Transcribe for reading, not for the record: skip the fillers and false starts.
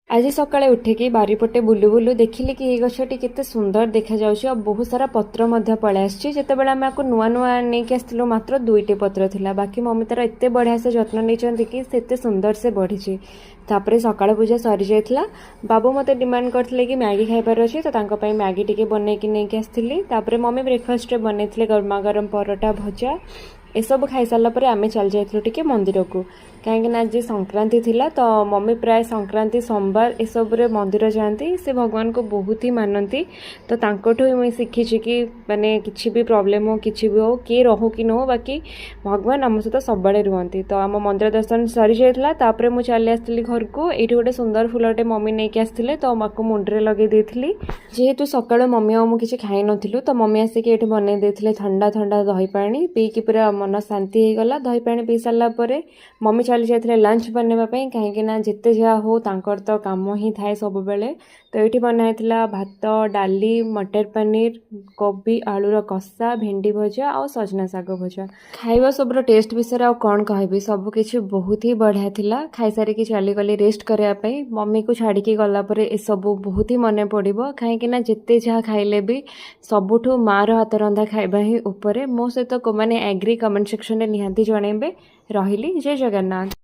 आज सकाळे उठिकी बारीपटे बुलू बुलू देखिली कि गछटी केते सुंदर देखा जाउछि और बहुत सारा पत्र मध्य पळै आछि। जेतेबेले आमे आको नुआ नुआ नेकी आस्तिलु मात्र दुईटे पत्र थिला, बाकी मम्मी तार एते बढ़िया से जत्न नेचंती कि सेते सुंदर से बढ़िछि। तापरे सकाळ पूजा सरी जाइतला। बाबू मते डिमांड करथिले कि मैगी खाइबार अछि, तो तांको पई मैगी टिके बनै कि नेकी आस्तिली। तापरे मम्मी ब्रेकफास्ट रे बनैथिले गरमा गरम परोटा भजा। ए सब खाई सारा पर आमे चल जाइतलु टिके मंदिर को, कहीं आज संक्रांति थिला। तो मम्मी प्राय संक्रांति सोमवार ए सब रे मंदिर जाती, से भगवान को बहुत ही मानती। तो तांकोठु मुई शिखी कि माने किछि भी प्रॉब्लम हो किछि भी हो किए रहो कि न हो, बाकी भगवान आम सहित सब बड़े रुहंती। तो आम मंदिर दर्शन सरी जाइतला। तापरे मु चली आस्तिली घर को। एठी गोटे सुंदर फुलटे मम्मी नेकी आस्तिले, तो माको मुंडरे लगे देथिली। जेहेतु सकाळ मम्मी आ मु किछि खाइ नथिलु, तो मम्मी आसिके एठी बनै देथिले ठंडा ठंडा दही पानी पी कि पूरा मन शांति हो गला। दही पानी पी सारा परे मम्मी चली जाते लंच बनवा कहीं जिते जहाँ हो तांकर तो काम ही थाए सब बेले। तो ये बनाई भात डाली मटर पनीर कोबी आलूर कषा भेंडी भजा और सजना साग भजा। खाଇବା सबरो टेस्ट विषय आ कौन कहबी, सबकिछि बहुत ही बढ़िया थिला। खाई सारिकी चली गली रेस्ट करने। मम्मी को छाड़िकी गला पर ए सब बहुत ही मन पड़ो, कहीं जिते जहाँ खाइले भी सबुठु मार हाथ रंधा खाइबा ही उपरे। मो सहित को माने एग्री कमेंट सेक्शन में निहांती जणेबे। रहिली। जय जगन्नाथ।